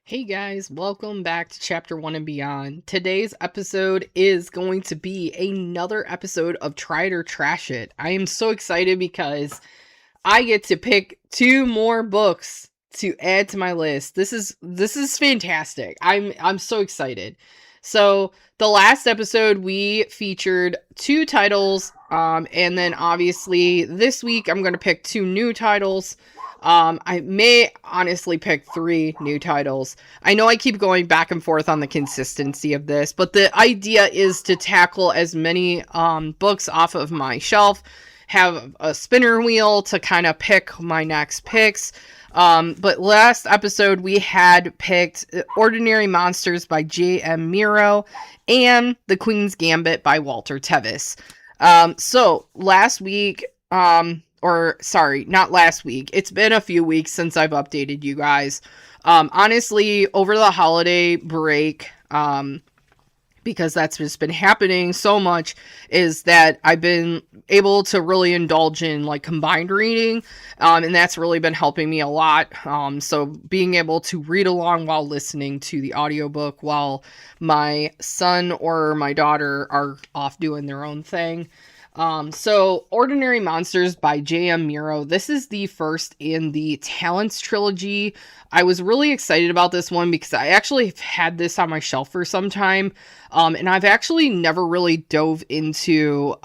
Hey guys, welcome back to Chapter 1 and Beyond. Today's episode is going to be another episode of Try It or Trash It. I am so excited because I get to pick two more books to add to my list. This is fantastic. I'm so excited. So, the last episode we featured two titles and then obviously this week I'm going to pick two new titles. I may honestly pick three new titles. I know I keep going back and forth on the consistency of this, but the idea is to tackle as many books off of my shelf, have a spinner wheel to kind of pick my next picks. But last episode we had picked Ordinary Monsters by J.M. Miro and The Queen's Gambit by Walter Tevis. So last week, or sorry, not last week. It's been a few weeks since I've updated you guys. Honestly, over the holiday break, because that's just been happening so much, is that I've been able to really indulge in like combined reading, and that's really been helping me a lot. So being able to read along while listening to the audiobook while my son or my daughter are off doing their own thing. So Ordinary Monsters by J.M. Miro. This is the first in the Talents trilogy. I was really excited about this one because I actually have had this on my shelf for some time. And I've actually never really dove into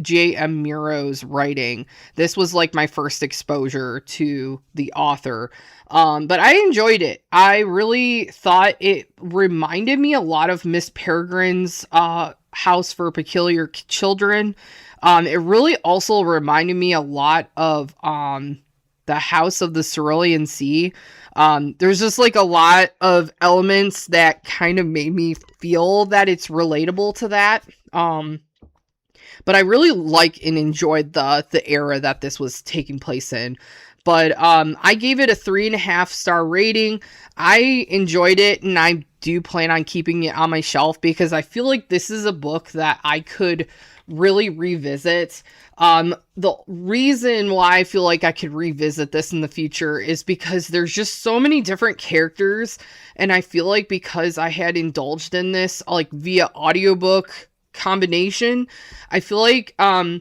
J.M. Miro's writing. This was like my first exposure to the author. But I enjoyed it. I really thought it reminded me a lot of Miss Peregrine's House for Peculiar Children. It really also reminded me a lot of the House of the Cerulean Sea. There's just like a lot of elements that kind of made me feel that it's relatable to that. But I really like and enjoyed the era that this was taking place in. But I gave it a 3.5-star rating. I enjoyed it, and I do plan on keeping it on my shelf because I feel like this is a book that I could really revisit. The reason why I feel like I could revisit this in the future is because there's just so many different characters, and I feel like because I had indulged in this like via audiobook combination, I feel like a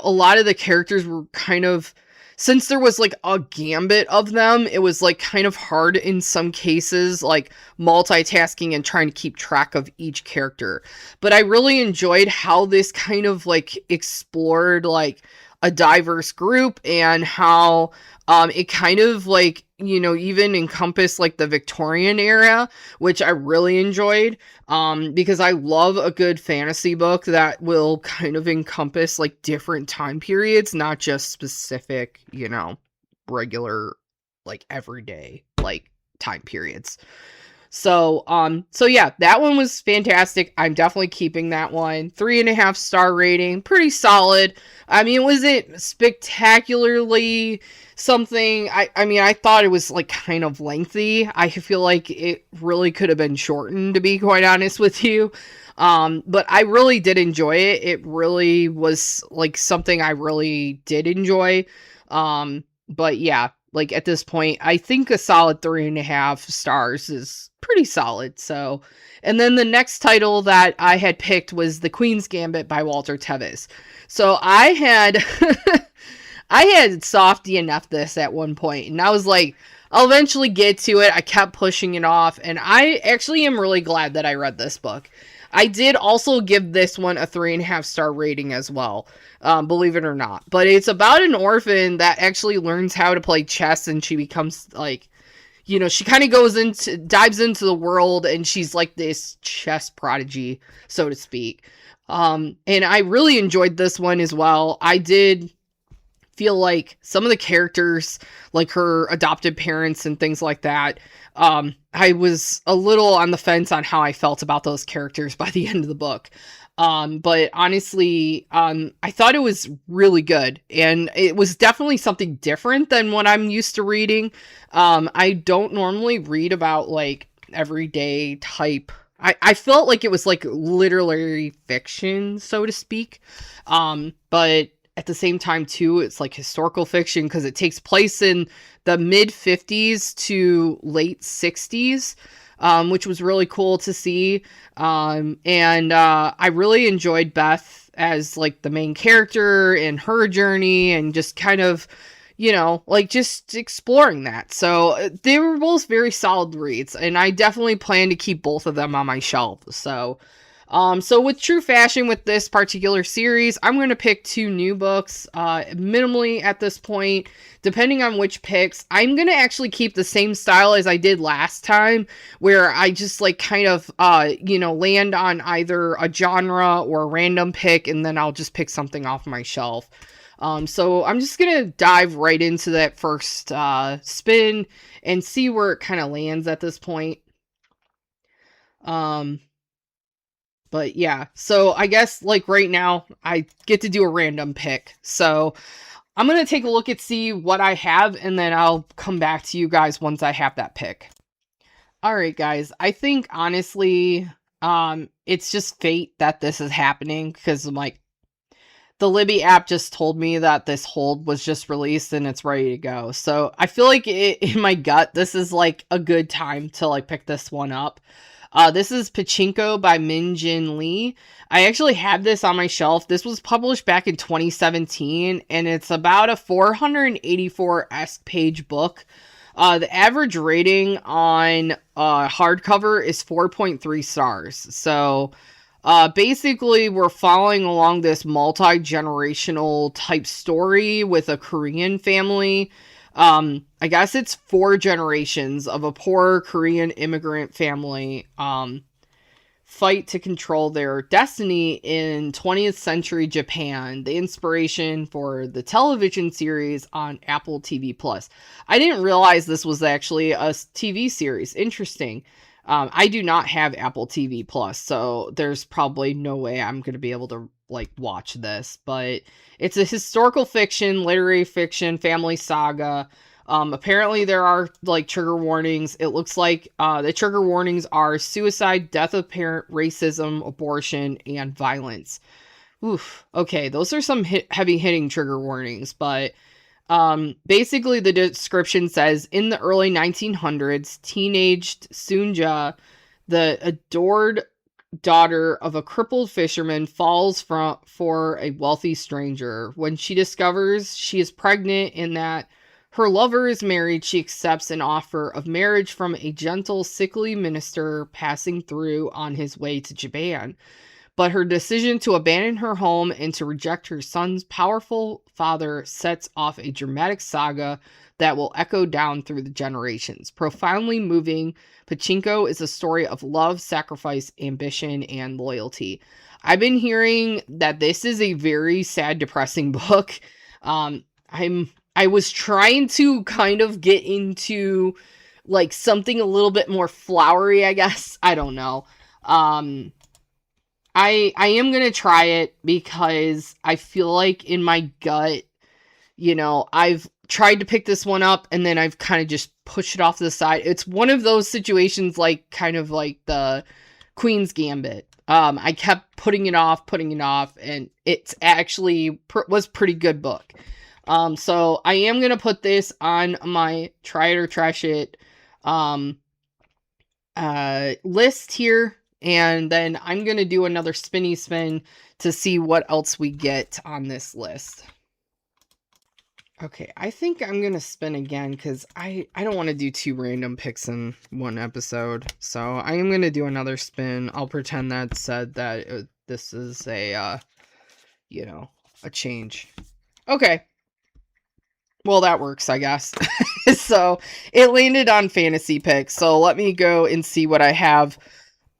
lot of the characters were kind of, since there was like a gambit of them, it was like kind of hard in some cases, like multitasking and trying to keep track of each character. But I really enjoyed how this kind of like explored like a diverse group and how it kind of like, even encompassed like the Victorian era, which I really enjoyed. Because I love a good fantasy book that will kind of encompass like different time periods, not just specific, regular, like everyday, like time periods. So yeah, that one was fantastic. I'm definitely keeping that one. 3.5-star rating, pretty solid. I mean, was it spectacularly something? I mean, I thought it was like kind of lengthy. I feel like it really could have been shortened, to be quite honest with you. But I really did enjoy it. It really was like something I really did enjoy. But yeah, like at this point, I think a solid 3.5 stars is pretty solid. So, and then the next title that I had picked was The Queen's Gambit by Walter Tevis. So I had, I had soft DNF this at one point, and I was like, I'll eventually get to it. I kept pushing it off, and I actually am really glad that I read this book. I did also give this one a 3.5-star rating as well, believe it or not. But it's about an orphan that actually learns how to play chess, and she becomes like, she kind of dives into the world, and she's like this chess prodigy, so to speak. And I really enjoyed this one as well. I did feel like some of the characters, like her adopted parents and things like that, I was a little on the fence on how I felt about those characters by the end of the book. But honestly, I thought it was really good, and it was definitely something different than what I'm used to reading. I don't normally read about like everyday type. I felt like it was like literary fiction, so to speak. But at the same time too, it's like historical fiction because it takes place in the mid 50s to late 60s, which was really cool to see. And I really enjoyed Beth as like the main character and her journey and just kind of, like just exploring that. So they were both very solid reads, and I definitely plan to keep both of them on my shelf. So with True Fashion, with this particular series, I'm going to pick 2 new books, minimally at this point, depending on which picks. I'm going to actually keep the same style as I did last time, where I just like kind of, land on either a genre or a random pick, and then I'll just pick something off my shelf. So I'm just going to dive right into that first spin and see where it kind of lands at this point. But yeah, so I guess like right now I get to do a random pick. So I'm going to take a look and see what I have, and then I'll come back to you guys once I have that pick. All right, guys, I think honestly, it's just fate that this is happening, because I'm like, the Libby app just told me that this hold was just released and it's ready to go. So I feel like in my gut, this is like a good time to like pick this one up. This is Pachinko by Min Jin Lee. I actually had this on my shelf. This was published back in 2017, and it's about a 484-esque page book. The average rating on hardcover is 4.3 stars. So basically, we're following along this multi-generational type story with a Korean family. I guess it's 4 generations of a poor Korean immigrant family fight to control their destiny in 20th century Japan. The inspiration for the television series on Apple TV Plus. I didn't realize this was actually a TV series. Interesting. I do not have Apple TV Plus, so there's probably no way I'm going to be able to like watch this, but it's a historical fiction, literary fiction, family saga. Apparently there are like trigger warnings. It looks like the trigger warnings are suicide, death of parent, racism, abortion, and violence. Oof. Okay, those are some heavy hitting trigger warnings, but basically the description says, in the early 1900s, teenaged Sunja, the adored daughter of a crippled fisherman, falls for a wealthy stranger. When she discovers she is pregnant and that her lover is married, she accepts an offer of marriage from a gentle, sickly minister passing through on his way to Japan. But her decision to abandon her home and to reject her son's powerful father sets off a dramatic saga that will echo down through the generations. Profoundly moving, Pachinko is a story of love, sacrifice, ambition, and loyalty. I've been hearing that this is a very sad, depressing book. I was trying to kind of get into like something a little bit more flowery, I guess. I don't know. I am going to try it because I feel like in my gut, I've tried to pick this one up and then I've kind of just pushed it off to the side. It's one of those situations like kind of like the Queen's Gambit. I kept putting it off, and it's actually was pretty good book. So I am going to put this on my try it or trash it list here. And then I'm going to do another spinny spin to see what else we get on this list. Okay, I think I'm going to spin again because I don't want to do 2 random picks in one episode. So I am going to do another spin. I'll pretend that said that this is a, a change. Okay. Well, that works, I guess. So it landed on fantasy picks. So let me go and see what I have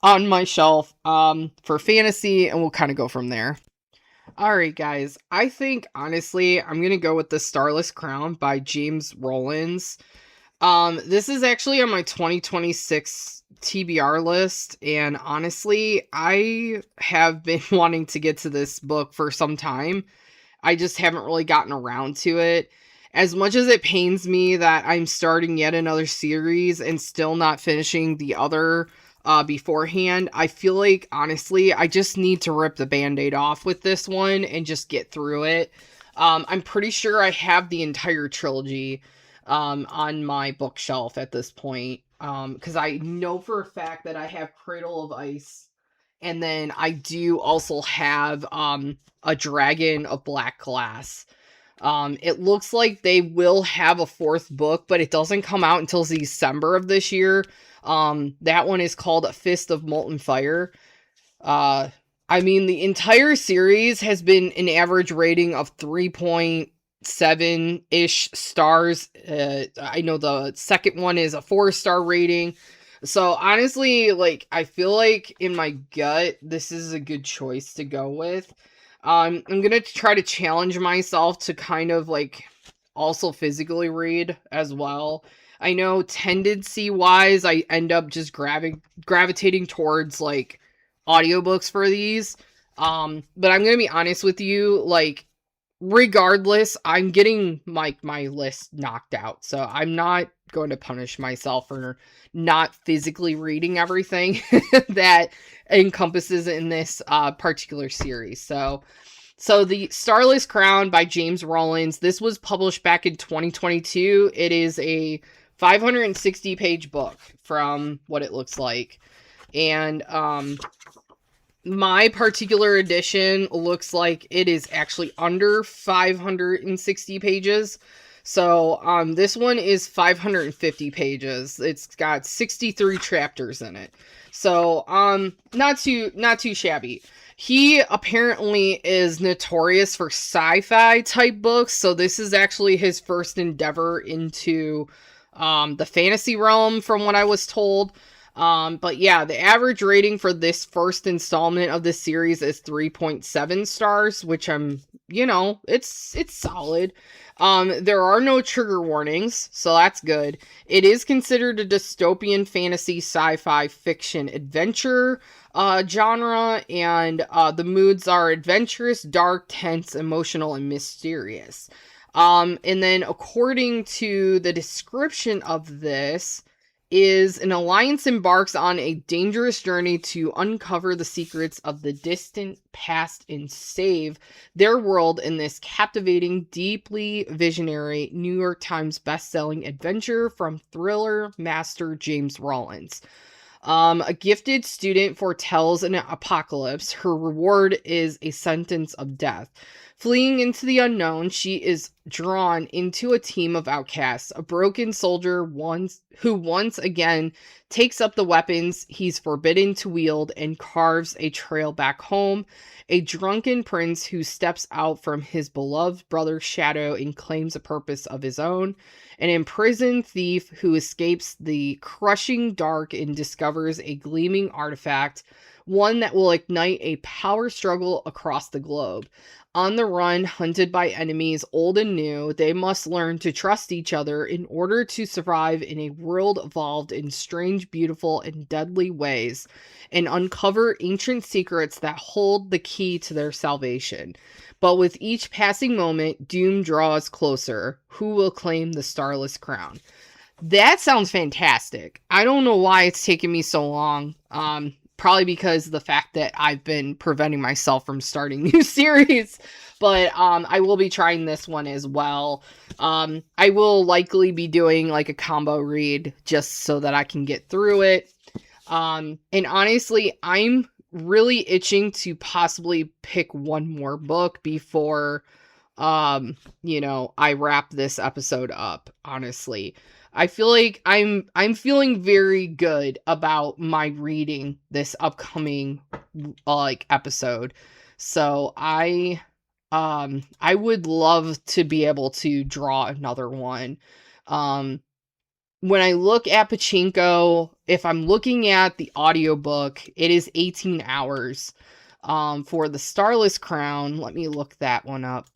on my shelf for fantasy, and we'll kind of go from there. All right, guys. I think, honestly, I'm going to go with The Starless Crown by James Rollins. This is actually on my 2026 TBR list, and honestly, I have been wanting to get to this book for some time. I just haven't really gotten around to it. As much as it pains me that I'm starting yet another series and still not finishing the other beforehand, I feel like, honestly, I just need to rip the Band-Aid off with this one and just get through it. I'm pretty sure I have the entire trilogy on my bookshelf at this point. Because I know for a fact that I have Cradle of Ice, and then I do also have a Dragon of Black Glass. It looks like they will have a fourth book, but it doesn't come out until December of this year. That one is called A Fist of Molten Fire. Uh, I mean, the entire series has been an average rating of 3.7-ish stars. I know the second one is a 4-star rating. So honestly, like, I feel like in my gut, this is a good choice to go with. I'm gonna try to challenge myself to kind of like also physically read as well. I know tendency wise, I end up just gravitating towards like audiobooks for these. But I'm gonna be honest with you, like, regardless, I'm getting my list knocked out. So I'm not going to punish myself for not physically reading everything that encompasses in this particular series. So the Starless Crown by James Rollins, this was published back in 2022. It is a 560 page book from what it looks like. And my particular edition looks like it is actually under 560 pages. So this one is 550 pages. It's got 63 chapters in it. So not too shabby. He apparently is notorious for sci-fi type books, so this is actually his first endeavor into the fantasy realm from what I was told. But yeah, the average rating for this first installment of this series is 3.7 stars, which it's solid. There are no trigger warnings, so that's good. It is considered a dystopian fantasy sci-fi fiction adventure genre, and the moods are adventurous, dark, tense, emotional, and mysterious. And then according to the description of this, is an alliance embarks on a dangerous journey to uncover the secrets of the distant past and save their world in this captivating, deeply visionary New York Times bestselling adventure from thriller master James Rollins. A gifted student foretells an apocalypse. Her reward is a sentence of death. Fleeing into the unknown, she is drawn into a team of outcasts. A broken soldier who once again takes up the weapons he's forbidden to wield and carves a trail back home. A drunken prince who steps out from his beloved brother's shadow and claims a purpose of his own. An imprisoned thief who escapes the crushing dark and discovers a gleaming artifact, one that will ignite a power struggle across the globe. On the run, hunted by enemies old and new, they must learn to trust each other in order to survive in a world evolved in strange, beautiful, and deadly ways, and uncover ancient secrets that hold the key to their salvation. But with each passing moment, doom draws closer. Who will claim the Starless Crown? That sounds fantastic. I don't know why it's taken me so long. Probably because of the fact that I've been preventing myself from starting new series. But I will be trying this one as well. I will likely be doing like a combo read just so that I can get through it. And honestly, I'm really itching to possibly pick one more book before I wrap this episode up, honestly. I feel like I'm feeling very good about my reading this upcoming episode. So I would love to be able to draw another one. When I look at Pachinko, if I'm looking at the audiobook, it is 18 hours. For the Starless Crown, let me look that one up.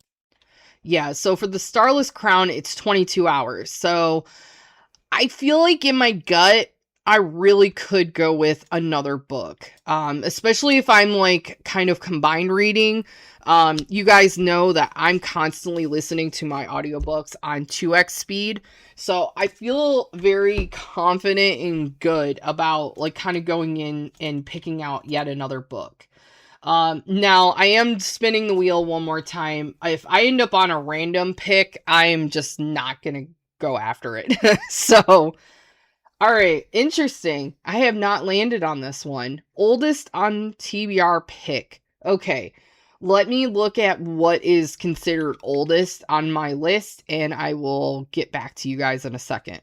Yeah, so for the Starless Crown, it's 22 hours. So I feel like in my gut, I really could go with another book. Especially if I'm like kind of combined reading. You guys know that I'm constantly listening to my audiobooks on 2x speed. So I feel very confident and good about like kind of going in and picking out yet another book. Now I am spinning the wheel one more time. If I end up on a random pick, I am just not gonna go after it. So, all right, interesting. I have not landed on this one. Oldest on TBR pick. Okay, let me look at what is considered oldest on my list, and I will get back to you guys in a second.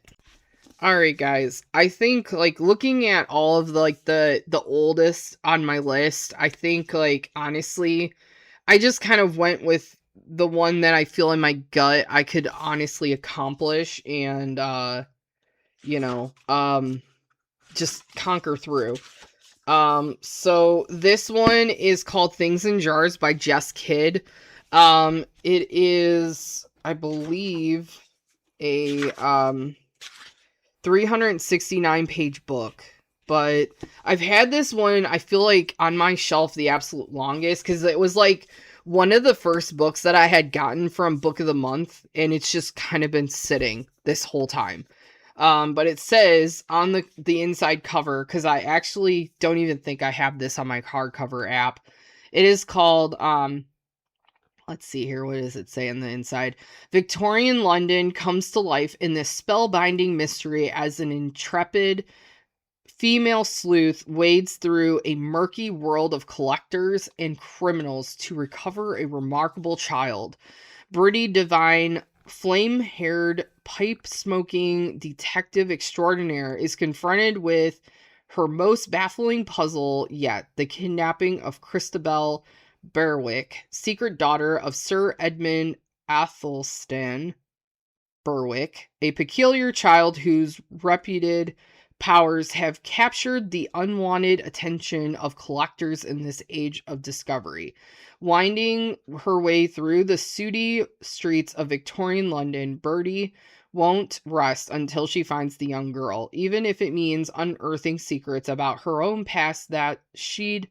All right, guys. I think like looking at all of the oldest on my list, I think like honestly, I just kind of went with the one that I feel in my gut I could honestly accomplish and you know, just conquer through. So this one is called Things in Jars by Jess Kidd. It is, I believe, a 369 page book, but I've had this one, I feel like, on my shelf the absolute longest, because it was like one of the first books that I had gotten from Book of the Month, and it's just kind of been sitting this whole time. But it says on the inside cover, because I actually don't even think I have this on my hardcover app, it is called, let's see here, what does it say on the inside? Victorian London comes to life in this spellbinding mystery as an intrepid female sleuth wades through a murky world of collectors and criminals to recover a remarkable child. Britty Devine, flame-haired, pipe-smoking detective extraordinaire, is confronted with her most baffling puzzle yet, the kidnapping of Christabel Berwick, secret daughter of Sir Edmund Athelstan Berwick, a peculiar child whose reputed powers have captured the unwanted attention of collectors in this age of discovery. Winding her way through the sooty streets of Victorian London, Bertie won't rest until she finds the young girl, even if it means unearthing secrets about her own past that she'd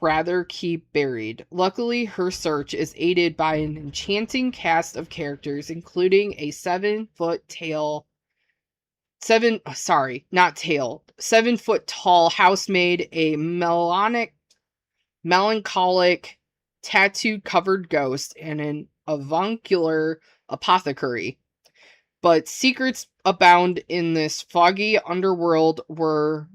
rather keep buried. Luckily, her search is aided by an enchanting cast of characters, including a 7-foot tall 7-foot tall housemaid, a melancholic, tattooed covered ghost, and an avuncular apothecary. But secrets abound in this foggy underworld where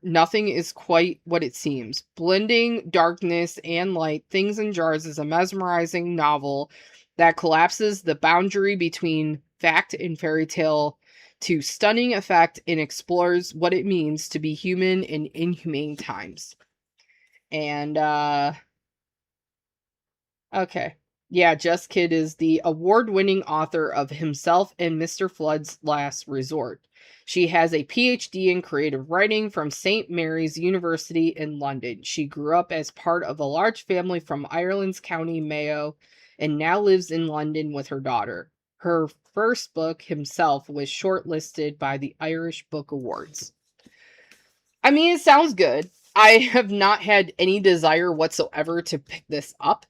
nothing is quite what it seems. Blending darkness and light, Things in Jars is a mesmerizing novel that collapses the boundary between fact and fairy tale to stunning effect and explores what it means to be human in inhumane times. And, okay. Yeah, Jess Kidd is the award-winning author of Himself and Mr. Flood's Last Resort. She has a PhD in creative writing from St. Mary's University in London. She grew up as part of a large family from Ireland's County Mayo and now lives in London with her daughter. Her first book, Himself, was shortlisted by the Irish Book Awards. I mean, it sounds good. I have not had any desire whatsoever to pick this up.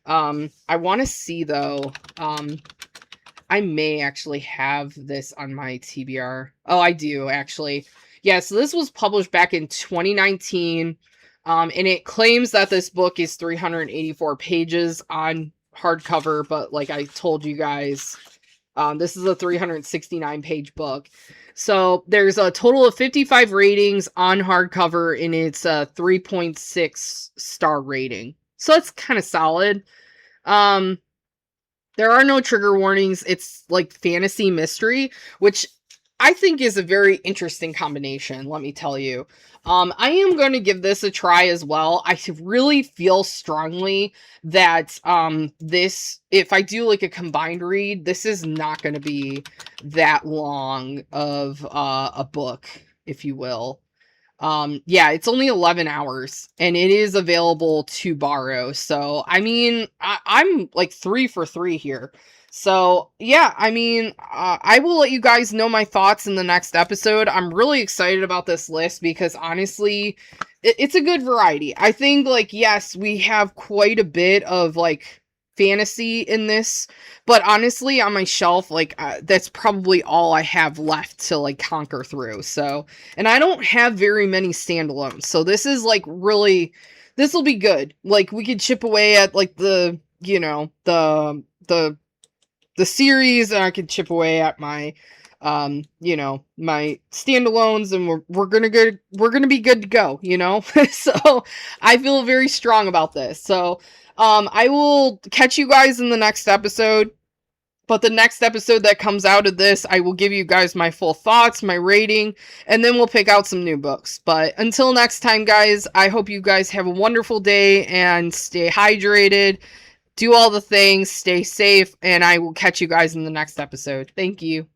I want to see though, I may actually have this on my TBR. Oh, I do actually. Yeah, so this was published back in 2019. And it claims that this book is 384 pages on hardcover, but like I told you guys, this is a 369 page book. So there's a total of 55 ratings on hardcover, and it's a 3.6 star rating. So that's kind of solid. There are no trigger warnings. It's like fantasy mystery, which I think is a very interesting combination, let me tell you. I am going to give this a try as well. I really feel strongly that this, if I do like a combined read, this is not going to be that long of a book, if you will. Yeah, it's only 11 hours and it is available to borrow. So, I mean, I'm like 3 for 3 here. So, yeah, I mean, I will let you guys know my thoughts in the next episode. I'm really excited about this list because honestly, it's a good variety. I think, like, yes, we have quite a bit of like fantasy in this, but honestly on my shelf, like that's probably all I have left to like conquer through. So, and I don't have very many standalones, so this is like really, this will be good. Like we could chip away at like the, you know, the series, and I could chip away at my you know, my standalones, and we're gonna be good to go, you know. So I feel very strong about this. So I will catch you guys in the next episode. But the next episode that comes out of this, I will give you guys my full thoughts, my rating, and then we'll pick out some new books. But until next time, guys, I hope you guys have a wonderful day and stay hydrated. Do all the things, stay safe, and I will catch you guys in the next episode. Thank you.